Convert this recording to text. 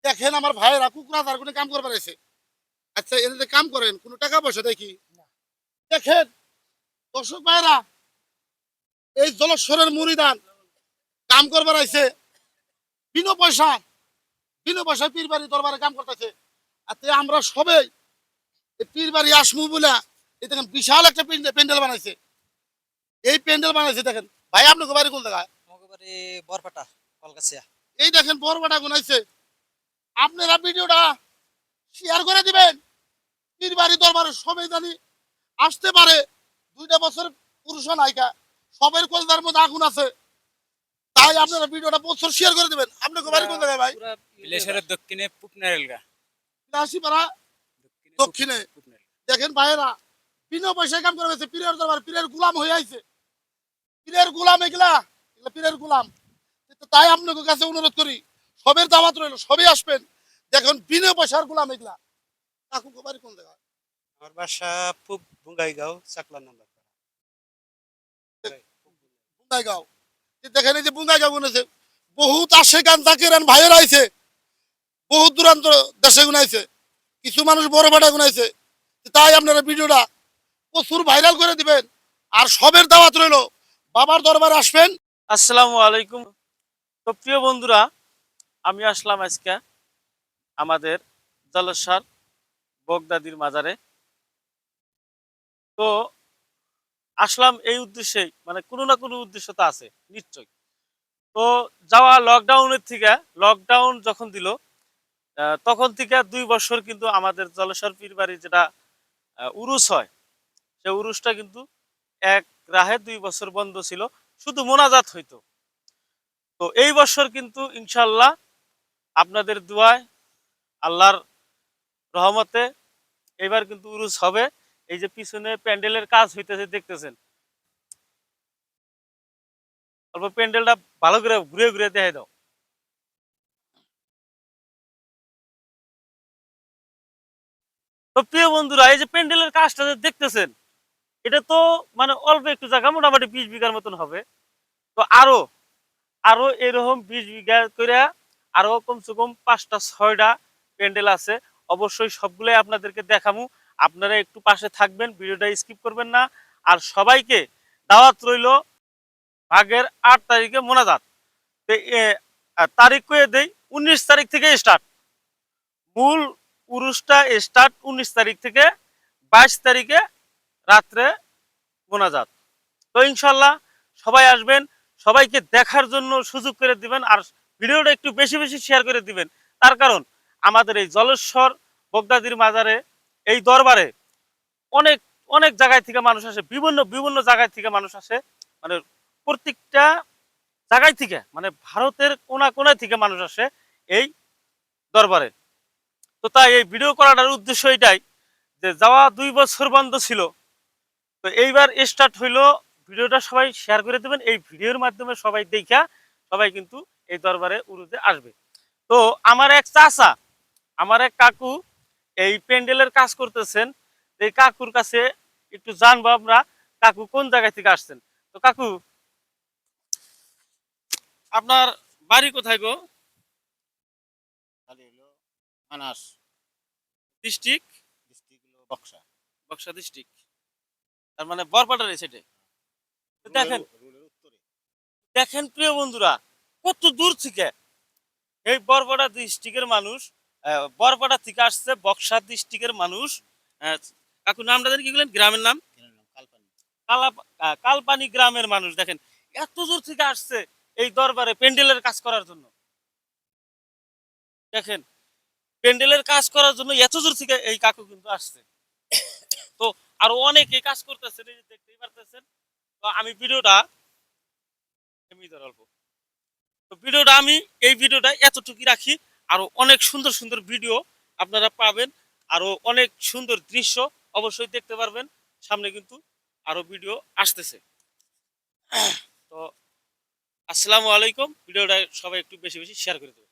দেখেন আমার ভাইয়েরা কুকুরাদার কোনো কাম করবার এসে। আচ্ছা এদের যে কাম করেন কোনো টাকা পয়সা দেখি দেখেন দর্শক ভাইয়েরা এই জলস্বরের মুড়িদান কাম করবার আইছে বিনা পয়সা বিনা পয়সা পীর বাড়ি দরবারে কাম করতেছে। আর তে আমরা সবাই এই পীর বাড়ি আসমু বলে এই দেখেন বিশাল একটা প্যান্ডেল বানাইছে। এই প্যান্ডেল বানাইছে দেখেন ভাই আপনাকে বাড়ি কোন জায়গায়? আমাকে বাড়ি বরপাটা কলকাছিয়া। এই দেখেন বড় বাটা গুনাইছে। আপনারা ভিডিওটা শেয়ার করে দিবেন। পীর বাড়ি দরবারে সবাই জানি আসতে পারে। 2টা বছর পুরুষ নায়িকা সবের কলদার মধ্যে আগুন আছে। তাই আপনারা ভিডিওটা বছর শেয়ার করে দিবেন। আপনাকে বাড়ি কোন জায়গায় ভাই? বিলেশ্বরের দক্ষিণে পুকনারেলগা। রাশিপাড়া দক্ষিণে। দেখেন ভাইয়েরা বিনা পয়সায় কাম করে গেছে পীরের দরবার পীরের গোলাম হয়ে আইছে। পীরের গোলাম এগুলা এগুলা পীরের গোলাম। তাই আপনাকে কাছে অনুরোধ করি সবের দাওয়াত রইল সবই আসবেন। দেখুন বিনা পয়সার গোলাম এগুলা। কাকু বাড়ি কোন জায়গায়? আমার বাসা পূব বুঙ্গাইগাঁও চাকলা নাম্বার। বুঙ্গাইগাঁও। দেখেন এই যে বুঙ্গাইগাঁও গুনেছে বহুত আসে গান জাকিরান ভাইয়ের আইছে। বহুত দূরান্ত দেশে গুনাইছে। কিছু মানুষ বড় ভাটা গুনাইছে। তাই আপনারা ভিডিওটা প্রচুর ভাইরাল করে দিবেন। আর সবের দাওয়াত রইল বাবার দরবারে আসবেন। আসসালামু আলাইকুম। তো প্রিয় বন্ধুরা, আমি আসলাম আজকে আমাদের জলেশ্বর বগদাদির মাজারে। তো আসলাম এই উদ্দেশ্যেই, মানে কোনো না কোনো উদ্দেশ্য তো আছে নিশ্চয়ই। তো যাওয়া লকডাউন যখন দিল তখন থেকে 2 বছর কিন্তু আমাদের জলেশ্বর পীর বাড়ি যেটা উরুস হয়, সে উরুসটা কিন্তু এক রাহে 2 বছর বন্ধ ছিল, শুধু মোনাজাত হইতো। তো এই বছর কিন্তু ইনশাল্লাহ আপনাদের দোয়ায় আল্লাহর রহমতে এবার কিন্তু উরুস হবে। এই যে পিছনে প্যান্ডেলের কাজ হইতেছে দেখতেছেন, অল্প প্যান্ডেলটা ভালো করে ঘুরে ঘুরে দেখাই দাও। তো প্রিয় বন্ধুরা, এই যে প্যান্ডেলের কাজটা যে দেখতেছেন, এটা তো মানে অল্প একটু জায়গা, মোটামুটি 20 বিঘার মতন হবে। তো আরো আরো এরকম 20 বিঘা করে আরো কমসে কম 5টা 6টা প্যান্ডেল আছে। অবশ্যই সবগুলাই আপনাদেরকে দেখামু। আপনারা একটু পাশে থাকবেন, ভিডিওটা স্কিপ করবেন না। আর সবাইকে দাওয়াত রইল ভাগের 8 তারিখে মোনাজাত। তো তারিখ কয়ে দেই, 19 তারিখ থেকে স্টার্ট। মূল উরুসটা স্টার্ট 19 তারিখ থেকে 22 তারিখে রাত্রে মোনাজাত। তো ইনশাল্লাহ সবাই আসবেন, সবাইকে দেখার জন্য সুযোগ করে দিবেন। আর ভিডিওটা একটু বেশি বেশি শেয়ার করে দিবেন। তার কারণ আমাদের এই জলেশ্বর বগদাদির মাজারে এই দরবারে অনেক অনেক জায়গায় থেকে মানুষ আসে, বিভিন্ন বিভিন্ন জায়গায় থেকে মানুষ আসে, মানে প্রত্যেকটা জায়গায় থেকে, মানে ভারতের কোনা কোনায় থেকে মানুষ আসে এই দরবারে। তো তাই এই ভিডিও করাটার উদ্দেশ্য এটাই যে যাওয়া 2 বছর বন্ধ ছিল, তো এইবার স্টার্ট হইলো। ভিডিওটা সবাই শেয়ার করে দেবেন। এই ভিডিওর মাধ্যমে সবাই দেখা সবাই কিন্তু এই দরবারে উরুতে আসবে। তো আমার এক চাচা, আমার এক কাকু এই প্যান্ডেলের কাজ করতেছেন। এই কাকুর কাছে একটু জানবো আমরা, কাকু কোন জায়গা থেকে আসছেন। তো কাকু, আপনার বাড়ি কোথায় গো? মানাস ডিস্ট্রিক্ট? ডিস্ট্রিক্ট হলো বক্সা। বক্সা ডিস্ট্রিক্ট, তার মানে বরপাটার সেটে। দেখেন উত্তরে। দেখেন প্রিয় বন্ধুরা, কত দূর থেকে এই বরপাটা ডিস্ট্রিক্টের মানুষ, বরপাটা থেকে আসছে বক্সা ডিস্ট্রিক্টের মানুষ। কাকু নামটা জানি কি বললেন, গ্রামের নাম? কালপানি গ্রামের মানুষ। দেখেন এত দূর থেকে আসছে এই দরবারে প্যান্ডেলের কাজ করার জন্য। দেখেন প্যান্ডেলের কাজ করার জন্য এত দূর থেকে এই কাকু কিন্তু আসছে। তো আরো অনেকে কাজ করতেছেন, এই যে দেখতেই পারতেছেন। তো আমি ভিডিওটা অল্প, তো ভিডিওটা আমি এই ভিডিওটা এতটুকুই রাখি। আরো অনেক সুন্দর সুন্দর ভিডিও আপনারা পাবেন, আরো অনেক সুন্দর দৃশ্য অবশ্যই দেখতে পারবেন। সামনে কিন্তু আরো ভিডিও আসতেছে। তো আসসালামু আলাইকুম। ভিডিওটা সবাই একটু বেশি বেশি শেয়ার করে দেবেন।